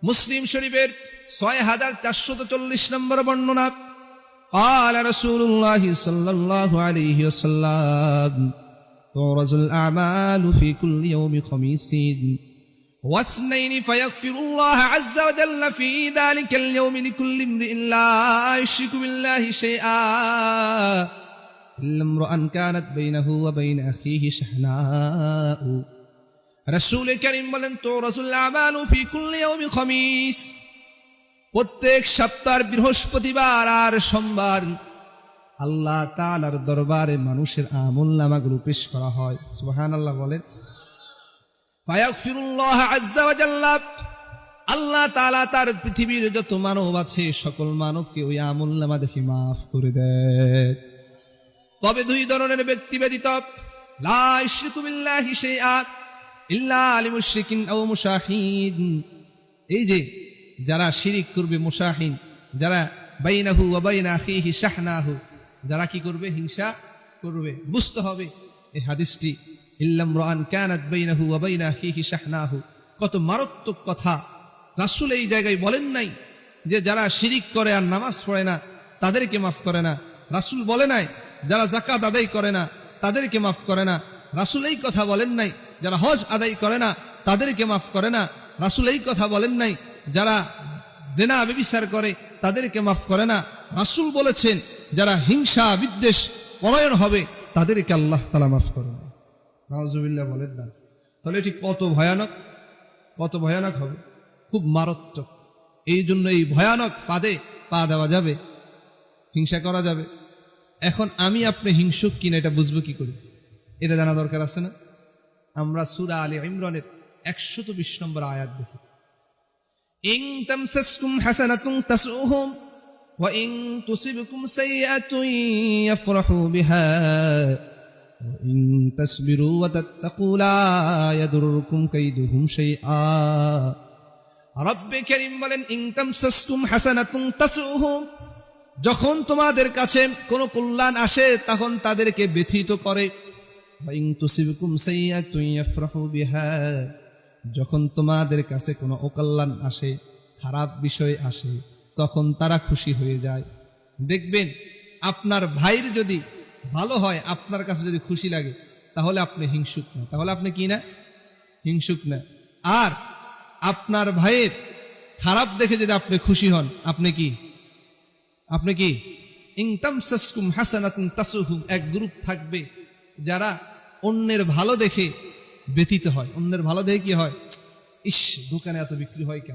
মুসলিম শরীফের 6440 নম্বর বর্ণনা قال رسول الله صلى الله عليه وسلم تعرض الأعمال في كل يوم خميس واثنين فيغفر الله عز وجل في ذلك اليوم لكل امرئ لا يشرك بالله شيئا إلا امرأ كانت بينه وبين أخيه شحناء رسول الكريم বলেন تعرض الأعمال في كل يوم خميس প্রত্যেক সপ্তাহের বৃহস্পতিবার আর সোমবার আল্লাহ তাআলার দরবারে মানুষের আমলনামাগুলো পেশ করা হয়। সুবহানাল্লাহ বলেন। ফায়াগফিরুল্লাহ আযজা ওয়া জাল্লা, আল্লাহ তাআলা তার পৃথিবীর যত মানব আছে সকল মানবকে ওই আমলনামা দেখে মাফ করে দেয়। তবে দুই ধরনের ব্যক্তি ব্যতীত, লা ইশরিকু বিল্লাহি শাইআ ইল্লা আল মুশরিকিন আও মুশাহিদ, এই যে যারা শিরিক করবে, মুশাহিন, যারা বাইনাহু ওয়া বাইনা আখিহি শাহনাহু, যারা কি করবে, হিংসা করবে। বুঝতে হবে এই হাদিসটি ইল্লাম রাআন কানাত বাইনাহু ওয়া বাইনা আখিহি শাহনাহু, কত মারাত্মক কথা। রাসূল এই জায়গায় বলেন নাই যে যারা শিরিক করে আর নামাজ পড়ে না তাদেরকে মাফ করে না। রাসূল বলে নাই যারা যাকাত আদায় করে না তাদেরকে মাফ করে না। রাসূল এই কথা বলেন নাই যারা হজ আদায় করে না তাদেরকে মাফ করে না। রাসূল এই কথা বলেন নাই যারা জিনা ব্যভিচার করে তাদেরকে মাফ করে না। রাসূল বলেছেন যারা হিংসা বিদ্বেষ পরায়ণ হবে তাদেরকে আল্লাহ তাআলা মাফ করেন। নাউজুবিল্লাহ বলেন না। তাহলে এটি কত ভয়ানক, কত ভয়ানক হবে, খুব মারাত্মক। এই জন্য এই ভয়ানক পাদে পা দেওয়া যাবে, হিংসা করা যাবে। এখন আমি আপনি হিংসুক কিনা এটা বুঝবো কি করে? এটা জানা দরকার আছে না? আমরা সূরা আলে ইমরানের 120 নম্বর আয়াত দেখি। ইন তামসাসকুম হাসানাতুন তাসউহুম ওয়া ইন তুসিবকুম সাইয়্যাতুন ইয়াফরাহু বিহা ওয়া ইন তাসবিরু ওয়া তাত্তাকু লা ইয়াদুররুকুম কাইদুহুম শাইআ। রব্বে কারীম বলেন ইন তামসাসকুম হাসানাতুন তাসউহুম, যখন তোমাদের কাছে কোনো কল্যাণ আসে তখন তাদেরকে ব্যথিত করে। ওয়া ইন তুসিবকুম সাইয়্যাতুন ইয়াফরাহু বিহা, যখন তোমাদের কাছে কোনো অকল্যাণ আসে, খারাপ বিষয় আসে, তখন তারা খুশি হয়ে যায়। দেখবেন আপনার ভাইয়ের যদি ভালো হয়, আপনার কাছে যদি খুশি লাগে, তাহলে আপনি হিংসুক না। তাহলে আপনি কি না? হিংসুক না। আর আপনার ভাইয়ের খারাপ দেখে যদি আপনি খুশি হন, আপনি কি? আপনি কি? ইন তামসাসকুম হাসানাতুন তাসুহুম, এক গ্রুপ থাকবে যারা অন্যের ভালো দেখে ব্যথিত হয়। অন্যের ভালো দেখে কি হয়? ইস, দোকানে এত বিক্রি হয় কেন?